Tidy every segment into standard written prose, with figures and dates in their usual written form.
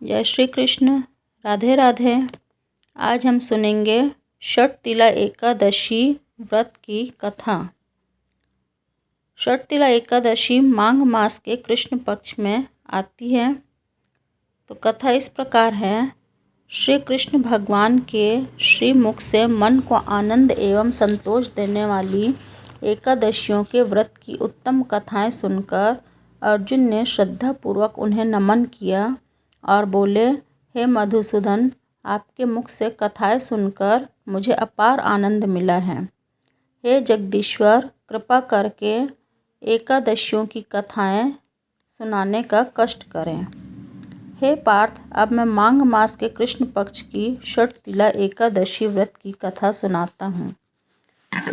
जय श्री कृष्ण। राधे राधे। आज हम सुनेंगे षटतिला एकादशी व्रत की कथा। षटतिला एकादशी माघ मास के कृष्ण पक्ष में आती है। तो कथा इस प्रकार है। श्री कृष्ण भगवान के श्री मुख से मन को आनंद एवं संतोष देने वाली एकादशियों के व्रत की उत्तम कथाएं सुनकर अर्जुन ने श्रद्धापूर्वक उन्हें नमन किया और बोले, हे मधुसूदन, आपके मुख से कथाएं सुनकर मुझे अपार आनंद मिला है। हे जगदीश्वर, कृपा करके एकादशियों की कथाएं सुनाने का कष्ट करें। हे पार्थ, अब मैं माघ मास के कृष्ण पक्ष की षटतिला एकादशी व्रत की कथा सुनाता हूँ।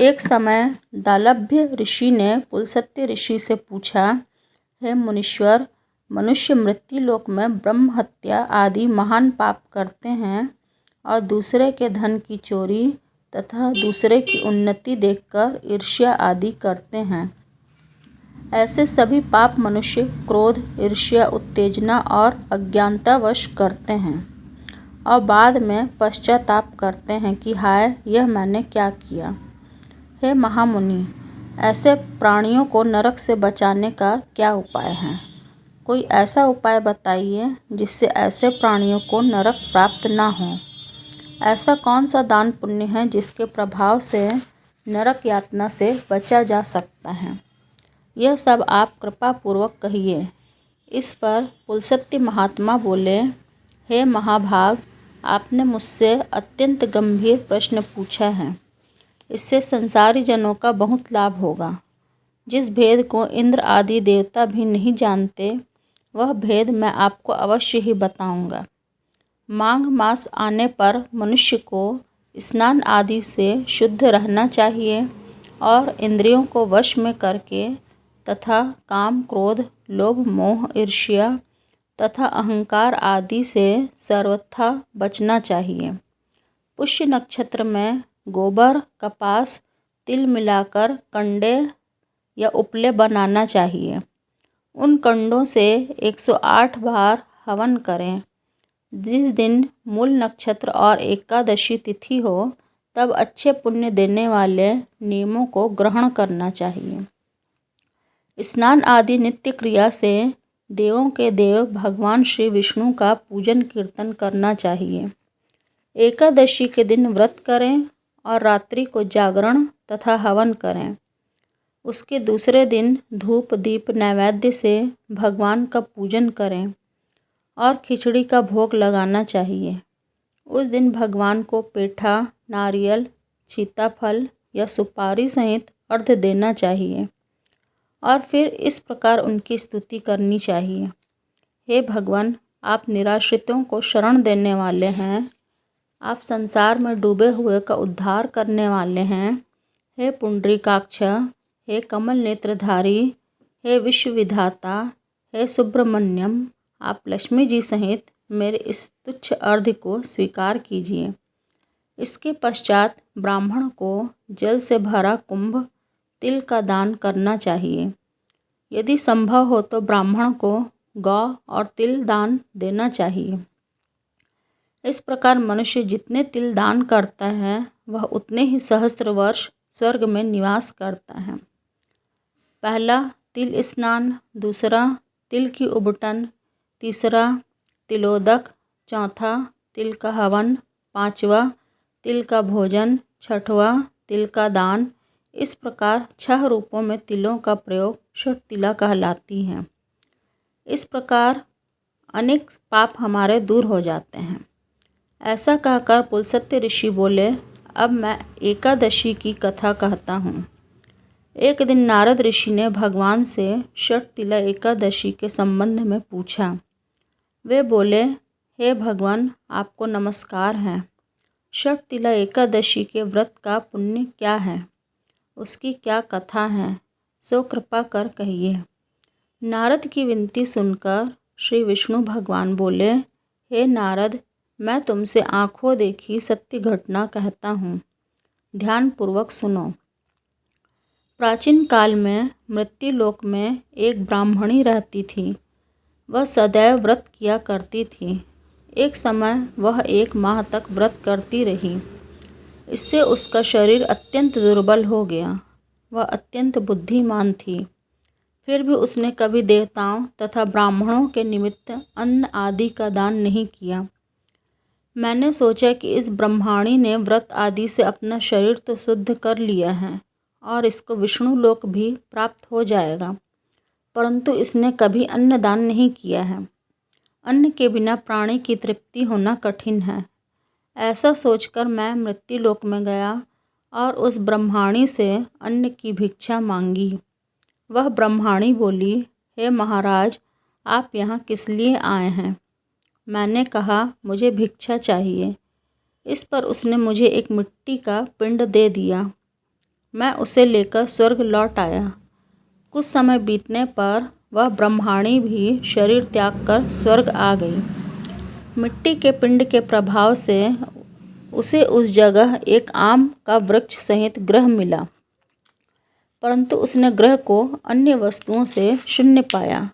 एक समय दालभ्य ऋषि ने पुलस्त्य ऋषि से पूछा, हे मुनीश्वर, मनुष्य मृत्युलोक में ब्रह्म हत्या आदि महान पाप करते हैं और दूसरे के धन की चोरी तथा दूसरे की उन्नति देखकर ईर्ष्या आदि करते हैं। ऐसे सभी पाप मनुष्य क्रोध, ईर्ष्या, उत्तेजना और अज्ञानतावश करते हैं और बाद में पश्चाताप करते हैं कि हाय, यह मैंने क्या किया। हे महामुनि, ऐसे प्राणियों को नरक से बचाने का क्या उपाय है? कोई ऐसा उपाय बताइए जिससे ऐसे प्राणियों को नरक प्राप्त ना हो। ऐसा कौन सा दान पुण्य है जिसके प्रभाव से नरक यातना से बचा जा सकता है? यह सब आप कृपा पूर्वक कहिए। इस पर पुलस्त्य महात्मा बोले, हे महाभाग, आपने मुझसे अत्यंत गंभीर प्रश्न पूछा है। इससे संसारी जनों का बहुत लाभ होगा। जिस भेद को इंद्र आदि देवता भी नहीं जानते, वह भेद मैं आपको अवश्य ही बताऊंगा। माघ मास आने पर मनुष्य को स्नान आदि से शुद्ध रहना चाहिए और इंद्रियों को वश में करके तथा काम, क्रोध, लोभ, मोह, ईर्ष्या तथा अहंकार आदि से सर्वथा बचना चाहिए। पुष्य नक्षत्र में गोबर, कपास, तिल मिलाकर कंडे या उपले बनाना चाहिए। उन कंडों से 108 बार हवन करें। जिस दिन मूल नक्षत्र और एकादशी तिथि हो, तब अच्छे पुण्य देने वाले नियमों को ग्रहण करना चाहिए। स्नान आदि नित्य क्रिया से देवों के देव भगवान श्री विष्णु का पूजन कीर्तन करना चाहिए। एकादशी के दिन व्रत करें और रात्रि को जागरण तथा हवन करें। उसके दूसरे दिन धूप दीप नैवेद्य से भगवान का पूजन करें और खिचड़ी का भोग लगाना चाहिए। उस दिन भगवान को पेठा, नारियल, सीताफल या सुपारी सहित अर्घ्य देना चाहिए और फिर इस प्रकार उनकी स्तुति करनी चाहिए। हे भगवान, आप निराश्रितों को शरण देने वाले हैं। आप संसार में डूबे हुए का उद्धार करने वाले हैं। हे पुंडरीकाक्ष, हे कमल नेत्रधारी, हे विश्व विधाता, हे सुब्रमण्यम, आप लक्ष्मी जी सहित मेरे इस तुच्छ अर्घ्य को स्वीकार कीजिए। इसके पश्चात ब्राह्मण को जल से भरा कुंभ तिल का दान करना चाहिए। यदि संभव हो तो ब्राह्मण को गौ और तिल दान देना चाहिए। इस प्रकार मनुष्य जितने तिल दान करता है, वह उतने ही सहस्त्र वर्ष स्वर्ग में निवास करता है। पहला तिल स्नान, दूसरा तिल की उबटन, तीसरा तिलोदक, चौथा तिल का हवन, पांचवा तिल का भोजन, छठवां तिल का दान। इस प्रकार 6 रूपों में तिलों का प्रयोग षटतिला कहलाती है। इस प्रकार अनेक पाप हमारे दूर हो जाते हैं। ऐसा कहकर पुलस्त्य ऋषि बोले, अब मैं एकादशी की कथा कहता हूँ। एक दिन नारद ऋषि ने भगवान से षटतिला एकादशी के संबंध में पूछा। वे बोले, हे भगवान, आपको नमस्कार है। षटतिला एकादशी के व्रत का पुण्य क्या है? उसकी क्या कथा है? सो कृपा कर कहिए। नारद की विनती सुनकर श्री विष्णु भगवान बोले, हे नारद, मैं तुमसे आँखों देखी सत्य घटना कहता हूँ। ध्यानपूर्वक सुनो। प्राचीन काल में मृत्युलोक में एक ब्राह्मणी रहती थी। वह सदैव व्रत किया करती थी एक समय वह 1 माह तक व्रत करती रही। इससे उसका शरीर अत्यंत दुर्बल हो गया। वह अत्यंत बुद्धिमान थी, फिर भी उसने कभी देवताओं तथा ब्राह्मणों के निमित्त अन्न आदि का दान नहीं किया। मैंने सोचा कि इस ब्रह्माणी ने व्रत आदि से अपना शरीर तो शुद्ध कर लिया है और इसको विष्णु लोक भी प्राप्त हो जाएगा, परंतु इसने कभी अन्न दान नहीं किया है। अन्न के बिना प्राणी की तृप्ति होना कठिन है। ऐसा सोचकर मैं मृत्युलोक में गया और उस ब्रह्माणी से अन्न की भिक्षा मांगी। वह ब्रह्माणी बोली, हे महाराज, आप यहाँ किस लिए आए हैं? मैंने कहा, मुझे भिक्षा चाहिए। इस पर उसने मुझे एक मिट्टी का पिंड दे दिया। मैं उसे लेकर स्वर्ग लौट आया। कुछ समय बीतने पर वह ब्रह्माणी भी शरीर त्याग कर स्वर्ग आ गई। मिट्टी के पिंड के प्रभाव से उसे उस जगह एक आम का वृक्ष सहित गृह मिला, परंतु उसने गृह को अन्य वस्तुओं से शून्य पाया।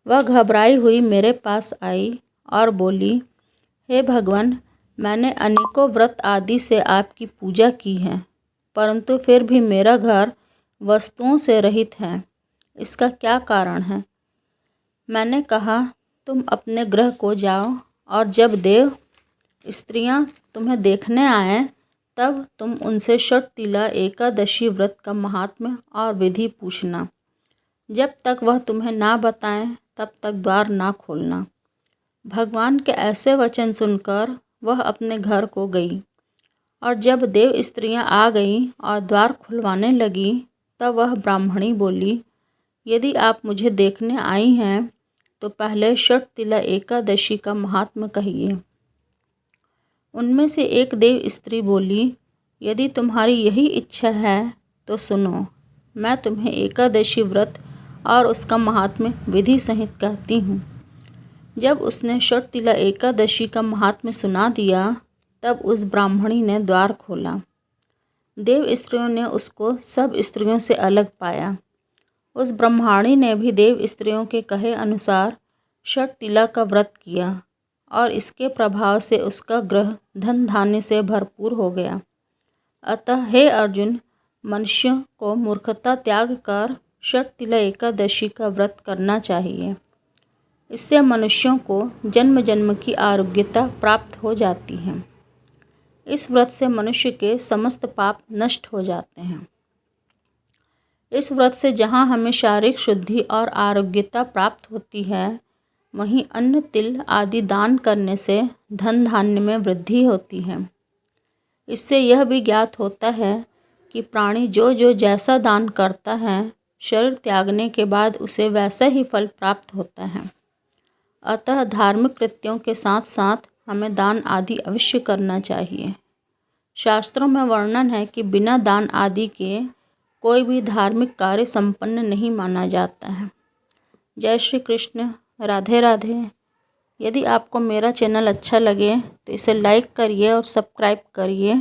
वह घबराई हुई मेरे पास आई और बोली, हे भगवान, मैंने अनेकों व्रत आदि से आपकी पूजा की है, परंतु फिर भी मेरा घर वस्तुओं से रहित है। इसका क्या कारण है? मैंने कहा, तुम अपने गृह को जाओ और जब देव स्त्रियां तुम्हें देखने आएं, तब तुम उनसे षटतिला एकादशी व्रत का महात्म्य और विधि पूछना। जब तक वह तुम्हें ना बताएं, तब तक द्वार ना खोलना। भगवान के ऐसे वचन सुनकर वह अपने घर को गई और जब देव स्त्रियां आ गईं और द्वार खुलवाने लगी, तब वह ब्राह्मणी बोली, यदि आप मुझे देखने आई हैं तो पहले षटतिला एकादशी का महात्म्य कहिए। उनमें से एक देव स्त्री बोली, यदि तुम्हारी यही इच्छा है तो सुनो, मैं तुम्हें एकादशी व्रत और उसका महात्म्य विधि सहित कहती हूँ। जब उसने षटतिला एकादशी का महात्म्य सुना दिया, तब उस ब्राह्मणी ने द्वार खोला। देव स्त्रियों ने उसको सब स्त्रियों से अलग पाया। उस ब्रह्माणी ने भी देव स्त्रियों के कहे अनुसार षटतिला का व्रत किया और इसके प्रभाव से उसका गृह धन धान्य से भरपूर हो गया। अतः हे अर्जुन, मनुष्यों को मूर्खता त्याग कर षटतिला एकादशी का व्रत करना चाहिए। इससे मनुष्यों को जन्म जन्म की आरोग्यता प्राप्त हो जाती है। इस व्रत से मनुष्य के समस्त पाप नष्ट हो जाते हैं। इस व्रत से जहाँ हमें शारीरिक शुद्धि और आरोग्यता प्राप्त होती है, वहीं अन्न तिल आदि दान करने से धन धान्य में वृद्धि होती है। इससे यह भी ज्ञात होता है कि प्राणी जो जो जैसा दान करता है, शरीर त्यागने के बाद उसे वैसा ही फल प्राप्त होता है। अतः धार्मिक कृत्यों के साथ साथ हमें दान आदि अवश्य करना चाहिए। शास्त्रों में वर्णन है कि बिना दान आदि के कोई भी धार्मिक कार्य संपन्न नहीं माना जाता है। जय श्री कृष्ण। राधे राधे। यदि आपको मेरा चैनल अच्छा लगे तो इसे लाइक करिए और सब्सक्राइब करिए।